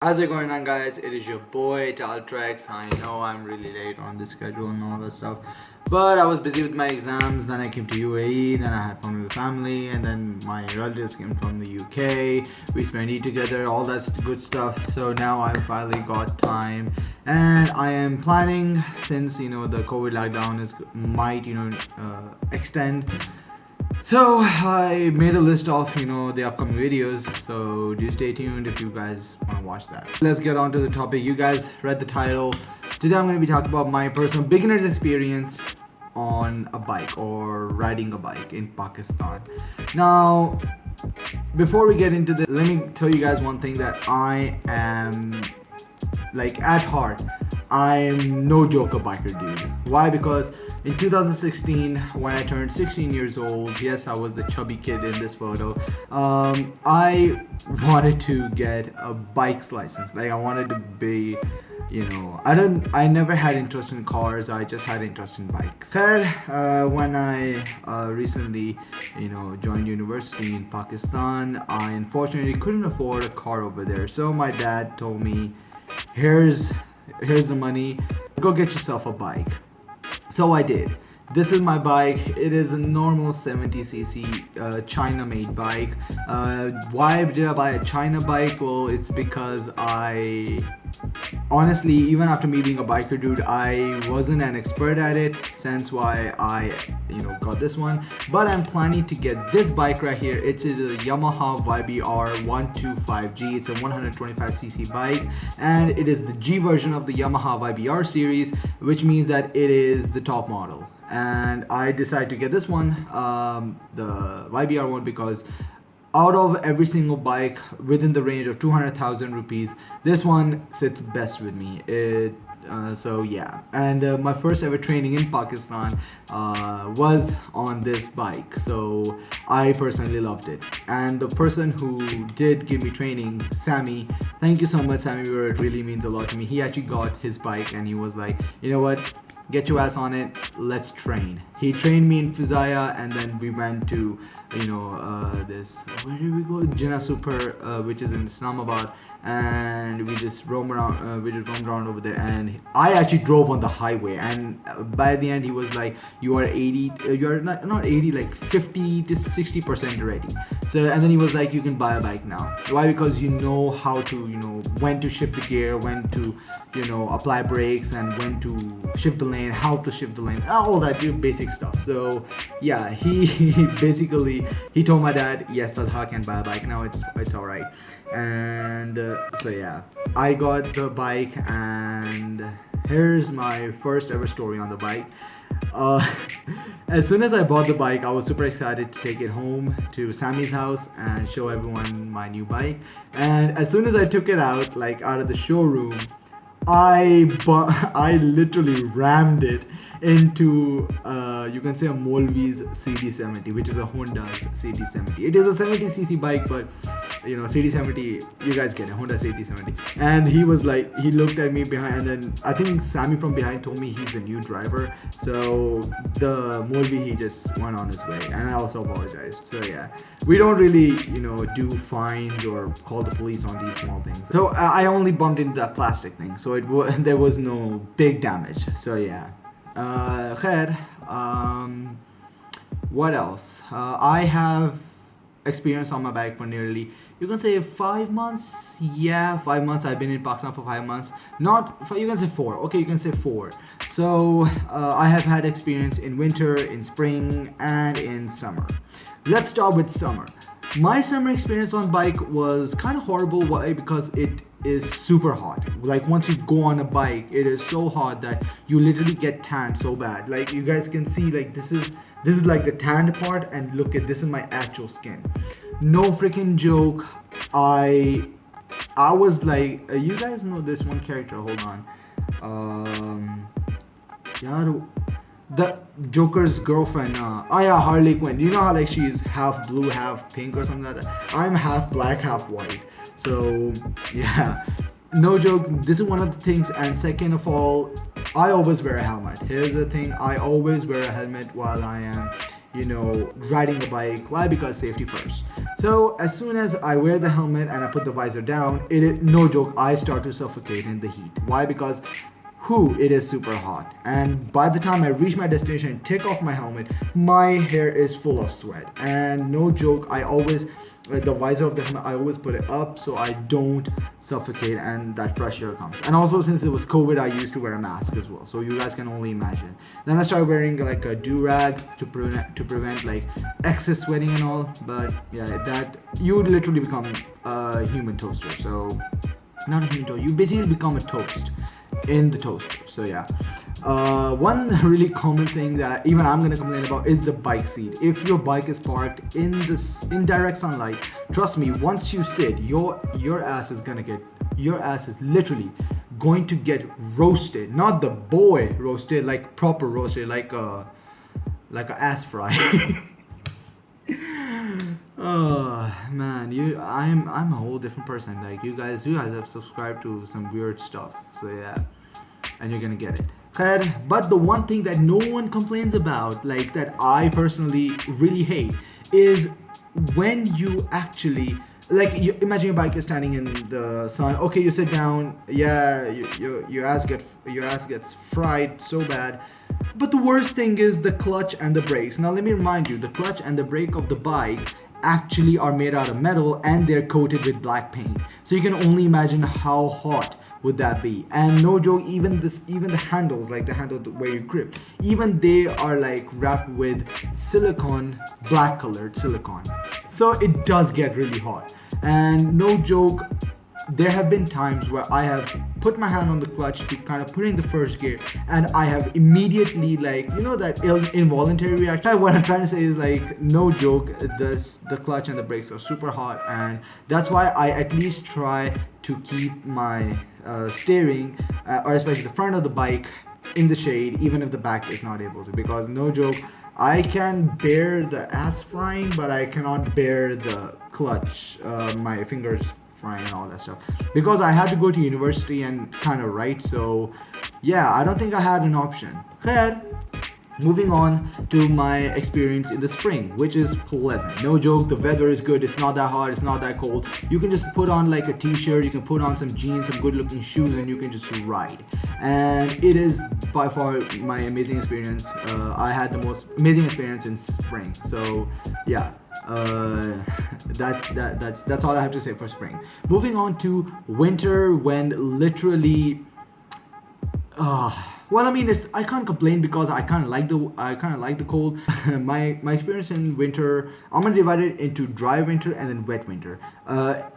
How's it going on, guys? It is your boy TalTrex. I know I'm really late on the schedule and all that stuff, but I was busy with my exams. Then I came to UAE, then I had fun with family, and then my relatives came from the UK. We spent Eid together, all that good stuff. So now I finally got time, and I am planning, since the COVID lockdown is might extend. So I made a list of the upcoming videos, so do stay tuned if you guys want to watch that. Let's get on to the topic. You guys read the title. Today I'm going to be talking about my personal beginner's experience on a bike or riding a bike in Pakistan. Now, before we get into this, let me tell you guys one thing, that I am, like, at heart, I'm no joke a biker dude. Why? Because in 2016, when I turned 16 years old, yes, I was the chubby kid in this photo, I wanted to get a bike's license. Like, I wanted to be, I never had interest in cars, I just had interest in bikes. When I recently, joined university in Pakistan, I unfortunately couldn't afford a car over there. So my dad told me, here's the money, go get yourself a bike. So I did. This is my bike. It is a normal 70cc China made bike. Why did I buy a China bike? Well, it's because honestly, even after me being a biker dude, I wasn't an expert at it, since why I got this one. But I'm planning to get this bike right here. It's a Yamaha YBR 125G. It's a 125cc bike, and it is the G version of the Yamaha YBR series, which means that it is the top model. And I decided to get this one, the YBR one, because out of every single bike within the range of 200,000 rupees, this one sits best with me. So yeah, and my first ever training in Pakistan was on this bike, so I personally loved it. And the person who did give me training, Sammy, thank you so much, Sammy, it really means a lot to me. He actually got his bike and he was like, you know what, get your ass on it, let's train. He trained me in Fizaya, and then we went to this, where did we go, Jinnah Super, which is in Islamabad, and we just roamed around over there. And I actually drove on the highway, and by the end he was like, you are 80, you're not 80, like 50 to 60% ready. So, and then he was like, you can buy a bike now. Why? Because you know how to, when to shift the gear, when to apply brakes, and when to shift the lane, how to shift the lane, all that basic stuff. So yeah, he basically, he told my dad, yes, Talha can buy a bike now, it's all right. And so yeah, I got the bike, and here's my first ever story on the bike. As soon as I bought the bike, I was super excited to take it home to Sammy's house and show everyone my new bike. And as soon as I took it out, like out of the showroom, I literally rammed it into you can say a Molvi's CD70, which is a Honda's CD70. It is a 70cc bike, but CD70, you guys get it, Honda CD70. And he was like, he looked at me behind, and then I think Sammy from behind told me he's a new driver, so the Molvi, he just went on his way, and I also apologized. So yeah, we don't really do fines or call the police on these small things. So I only bumped into that plastic thing, so there was no big damage. So yeah. What else? I have experience on my bike for nearly, you can say, 5 months. Yeah, 5 months. I've been in Pakistan for 5 months. Not, you can say 4. Okay, you can say 4. So I have had experience in winter, in spring, and in summer. Let's start with summer. My summer experience on bike was kind of horrible. Why? Because it is super hot. Like, once you go on a bike, it is so hot that you literally get tanned so bad. Like, you guys can see, like, this is like the tanned part, and look at this is my actual skin. No freaking joke. I was like, you guys know this one character, hold on, the Joker's girlfriend, yeah, Harley Quinn. You know how, like, she's half blue, half pink or something like that? I'm half black, half white. So yeah, no joke, this is one of the things. And second of all, I always wear a helmet. Here's the thing, I always wear a helmet while I am riding a bike. Why? Because safety first. So as soon as I wear the helmet and I put the visor down, no joke, I start to suffocate in the heat. Why? Because it is super hot, and by the time I reach my destination and take off my helmet, my hair is full of sweat. And no joke, I always the visor of the helmet, I always put it up so I don't suffocate and that fresh air comes. And also, since it was COVID, I used to wear a mask as well, so you guys can only imagine. Then I started wearing like do-rags to prevent like excess sweating and all. But yeah, that you would literally become a human toaster. So not a human toaster, you basically become a toast in the toaster. So yeah, one really common thing that even I'm gonna complain about is the bike seat. If your bike is parked in direct sunlight, trust me, once you sit, your ass is literally going to get roasted. Not the boy roasted, like proper roasted, like a ass fry. Oh man, I'm a whole different person. Like you guys have subscribed to some weird stuff. So yeah, and you're gonna get it. But the one thing that no one complains about, like that I personally really hate, is when you actually imagine your bike is standing in the sun. Okay, you sit down. Yeah, your ass gets fried so bad. But the worst thing is the clutch and the brakes. Now let me remind you, the clutch and the brake of the bike actually are made out of metal and they're coated with black paint. So you can only imagine how hot would that be. And no joke, even the handles, like the handle where you grip, even they are like wrapped with silicone, black colored silicone. So it does get really hot. And no joke, there have been times where I have put my hand on the clutch to kind of put in the first gear, and I have immediately, like, you know, that involuntary reaction. What I'm trying to say is, like, no joke, the clutch and the brakes are super hot, and that's why I at least try to keep my steering, or especially the front of the bike, in the shade, even if the back is not able to, because no joke, I can bear the ass frying, but I cannot bear the clutch, my fingers frying and all that stuff, because I had to go to university and kind of write. So yeah, I don't think I had an option. Moving on to my experience in the spring, which is pleasant. No joke, the weather is good. It's not that hot, it's not that cold. You can just put on like a t-shirt, you can put on some jeans, some good looking shoes, and you can just ride. And it is by far my amazing experience. I had the most amazing experience in spring. So yeah, that's all I have to say for spring. Moving on to winter, when literally well, I mean, I can't complain because I kind of like the cold. my experience in winter, I'm gonna divide it into dry winter and then wet winter.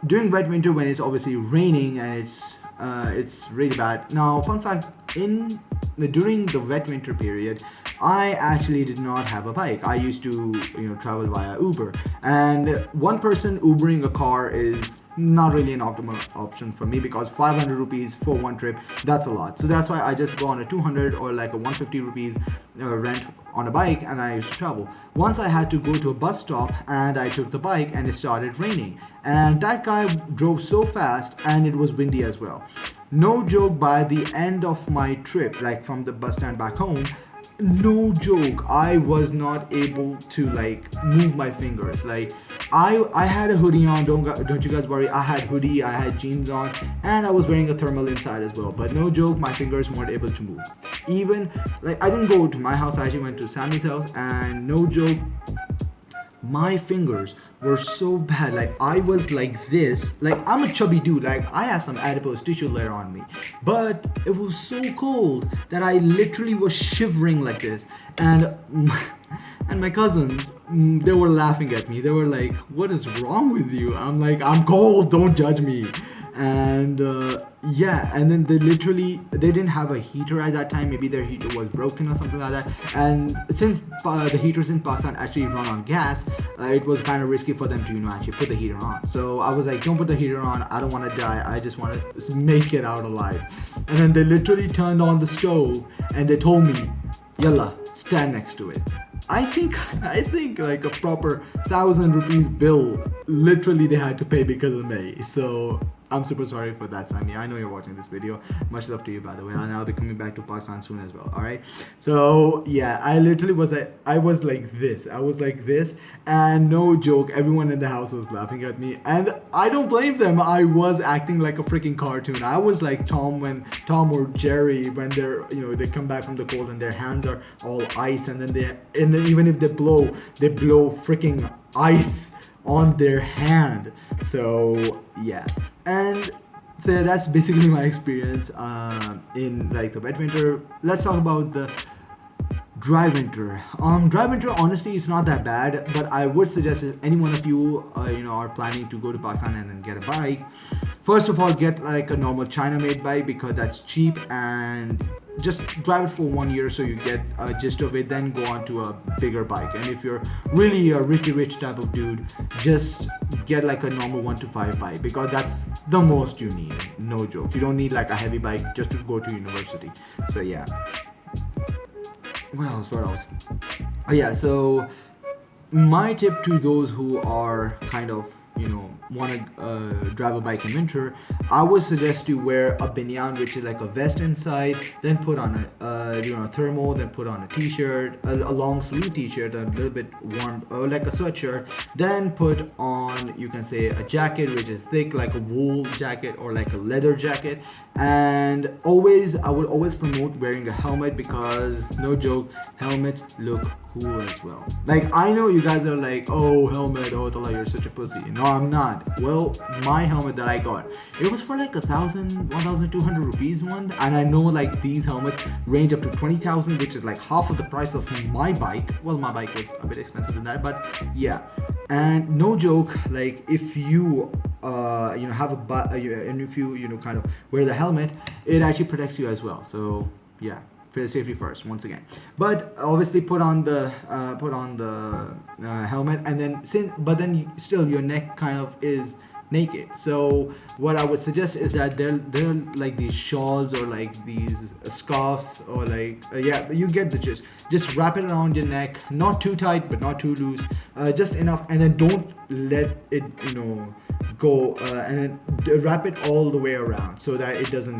During wet winter, when it's obviously raining and it's really bad. Now, fun fact, during the wet winter period, I actually did not have a bike. I used to, travel via Uber, and one person Ubering a car is not really an optimal option for me, because 500 rupees for one trip, that's a lot. So that's why I just go on a 200 or like a 150 rupees rent on a bike, and I used to travel. Once I had to go to a bus stop, and I took the bike, and it started raining, and that guy drove so fast, and it was windy as well. No joke, by the end of my trip, like from the bus stand back home, no joke, I was not able to like move my fingers. Like I had a hoodie on, don't you guys worry, I had hoodie, I had jeans on, and I was wearing a thermal inside as well, but no joke, my fingers weren't able to move. Even like I didn't go to my house, I actually went to Sammy's house, and no joke, my fingers were so bad. Like I was like this, like I'm a chubby dude, like I have some adipose tissue layer on me, but it was so cold that I literally was shivering like this. And my cousins, they were laughing at me. They were like, what is wrong with you? I'm like, I'm cold, don't judge me. And yeah, and then they didn't have a heater at that time. Maybe their heater was broken or something like that. And since the heaters in Pakistan actually run on gas, it was kind of risky for them to actually put the heater on. So I was like, don't put the heater on, I don't want to die, I just want to make it out alive. And then they literally turned on the stove and they told me, yalla, stand next to it. I think like a proper 1,000 rupees bill literally they had to pay because of me. So I'm super sorry for that, Sammy. I know you're watching this video. Much love to you, by the way, and I'll be coming back to Pakistan soon as well. All right. So yeah, I literally was like, I was like this. I was like this, and no joke, everyone in the house was laughing at me, and I don't blame them. I was acting like a freaking cartoon. I was like Tom or Jerry when they're, you know, they come back from the cold and their hands are all ice, and then even if they blow freaking ice on their hand. So yeah, and so that's basically my experience in like the wet winter. Let's talk about the dry winter. Dry winter, honestly, it's not that bad, but I would suggest if any one of you, are planning to go to Pakistan and then get a bike, first of all, get like a normal China-made bike because that's cheap, and just drive it for 1 year so you get a gist of it. Then go on to a bigger bike. And if you're really a rich type of dude, just get like a normal 1 to 5 bike because that's the most you need. No joke. You don't need like a heavy bike just to go to university. So yeah. What else? Oh yeah, so my tip to those who are kind of, want to drive a bike in winter, I would suggest to wear a banyan, which is like a vest inside, then put on a thermal, then put on a t-shirt, a long sleeve t-shirt, a little bit warm, like a sweatshirt, then put on, you can say, a jacket which is thick, like a wool jacket or like a leather jacket. And I would always promote wearing a helmet because, no joke, helmets look cool as well. Like, I know you guys are like, oh, helmet, oh Tala, you're such a pussy. No, I'm not. Well, my helmet that I got, it was for like 1,200 rupees one, and I know like these helmets range up to 20,000, which is like half of the price of my bike. Well, my bike was a bit expensive than that, but yeah. And no joke, like if you have and if you kind of wear the helmet, it actually protects you as well. So yeah, for safety first, once again. But obviously put on the helmet, and then still your neck kind of is naked. So what I would suggest is that they're like these shawls or like these scarves or like you get the gist. Just wrap it around your neck, not too tight but not too loose, just enough, and then don't let it go, and then wrap it all the way around so that it doesn't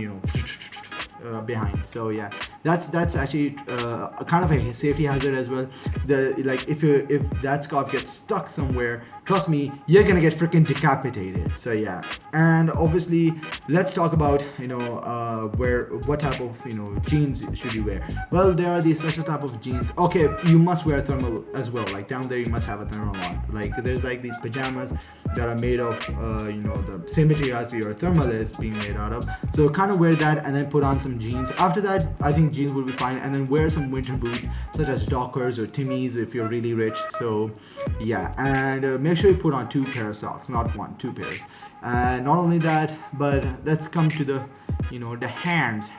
behind. So yeah, that's actually kind of a safety hazard as well. If that scarf gets stuck somewhere, trust me, you're gonna get freaking decapitated. So yeah. And obviously let's talk about what type of jeans should you wear. Well, there are these special type of jeans. Okay, you must wear thermal as well. Like down there you must have a thermal on. Like there's like these pajamas that are made of the same material as your thermal is being made out of. So kind of wear that and then put on some jeans. After that, I think jeans will be fine, and then wear some winter boots such as Dockers or Timmy's if you're really rich. So yeah, and make sure you put on 2 pair of socks, not 1, 2 pairs. And not only that, but let's come to the the hands.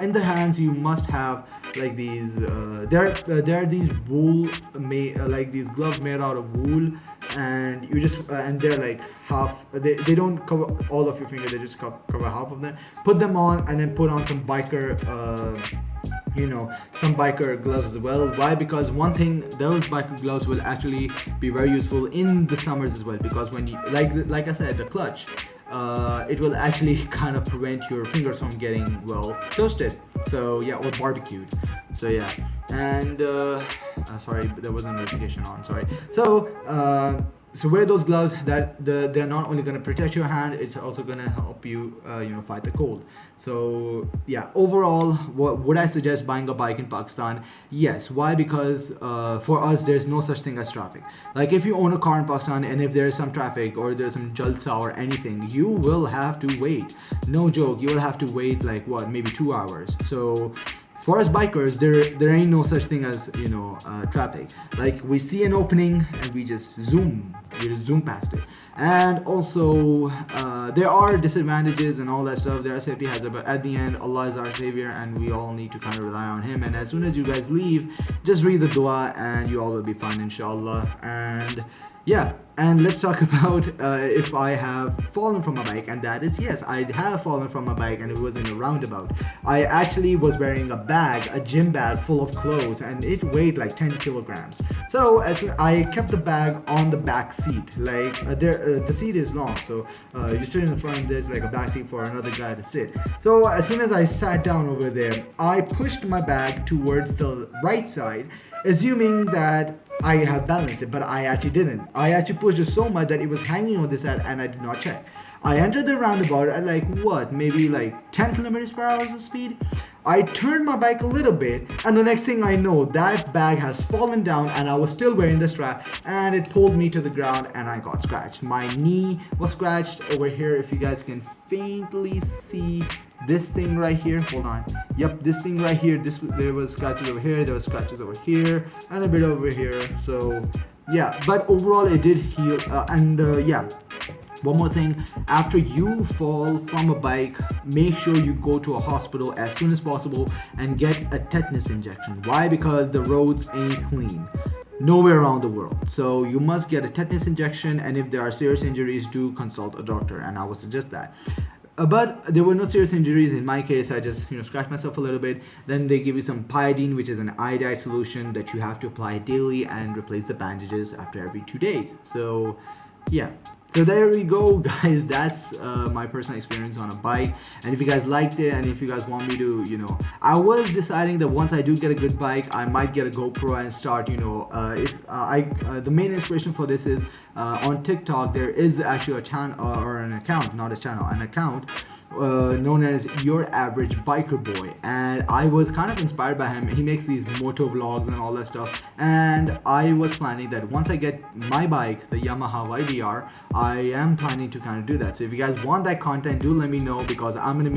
In the hands you must have like these there are these wool like these gloves made out of wool, and you just and they're like half, they don't cover all of your finger, they just cover half of them. Put them on and then put on some biker some biker gloves as well. Why? Because one thing, those biker gloves will actually be very useful in the summers as well, because when you like I said, the clutch, it will actually kind of prevent your fingers from getting toasted, so yeah, or barbecued. So yeah. And sorry, there was a notification on, sorry. So wear those gloves that they're not only going to protect your hand, it's also going to help you fight the cold. So yeah, overall, would I suggest buying a bike in Pakistan? Yes. Why? Because for us there's no such thing as traffic. Like if you own a car in Pakistan and if there's some traffic or there's some jalsa or anything, you will have to wait. No joke, you will have to wait like maybe 2 hours. So for us bikers, there ain't no such thing as traffic. Like we see an opening and we just zoom past it. And also there are disadvantages and all that stuff. There are safety hazards, but at the end, Allah is our savior and we all need to kind of rely on him. And as soon as you guys leave, just read the dua and you all will be fine, inshallah. And Yeah, and let's talk about if I have fallen from a bike, and that is yes, I have fallen from a bike, and it was in a roundabout. I actually was wearing a bag, a gym bag full of clothes, and it weighed like 10 kilograms. So as I kept the bag on the back seat, like the seat is long, so you sit in the front. There's like a back seat for another guy to sit. So as soon as I sat down over there, I pushed my bag towards the right side, assuming that I had balanced it, but I actually didn't. I actually pushed it so much that it was hanging on this side and I did not check. I entered the roundabout at like what, maybe like 10 kilometers per hour of speed. I turned my bike a little bit, and the next thing I know, that bag has fallen down, and I was still wearing the strap, and it pulled me to the ground, and I got scratched. My knee was scratched over here. If you guys can faintly see this thing right here, hold on. Yep, this thing right here. There was scratches over here. There was scratches over here, and a bit over here. So yeah, but overall it did heal. Yeah. One more thing, after you fall from a bike, make sure you go to a hospital as soon as possible and get a tetanus injection. Why? Because the roads ain't clean nowhere around the world. So you must get a tetanus injection, and if there are serious injuries, do consult a doctor, and I would suggest that. But there were no serious injuries in my case. I just scratched myself a little bit. Then they give you some pyodine, which is an iodide solution that you have to apply daily and replace the bandages after every 2 days. So yeah, so there we go, guys. That's my personal experience on a bike. And if you guys liked it, and if you guys want me to, I was deciding that once I do get a good bike, I might get a GoPro and start, the main inspiration for this is on TikTok. There is actually a channel or an account, not a channel, an account known as Your Average Biker Boy, and I was kind of inspired by him. He makes these moto vlogs and all that stuff, and I was planning that once I get my bike, the Yamaha YBR, I am planning to kind of do that. So if you guys want that content, do let me know, because I'm gonna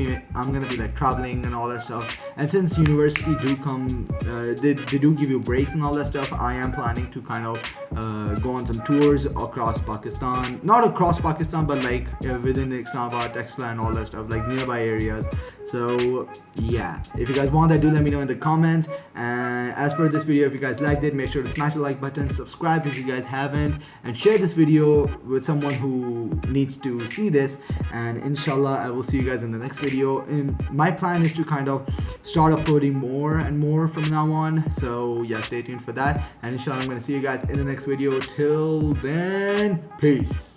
be like traveling and all that stuff. And since university do come, they do give you breaks and all that stuff, I am planning to kind of go on some tours across Pakistan, not across Pakistan, but like within Islamabad, Texla, and all that stuff, like nearby areas. So yeah, if you guys want that, do let me know in the comments. And as per this video, if you guys liked it, make sure to smash the like button, subscribe if you guys haven't, and share this video with someone who needs to see this. And inshallah, I will see you guys in the next video. And my plan is to kind of start uploading more and more from now on. So yeah, stay tuned for that. And inshallah, I'm going to see you guys in the next video. Till then, peace.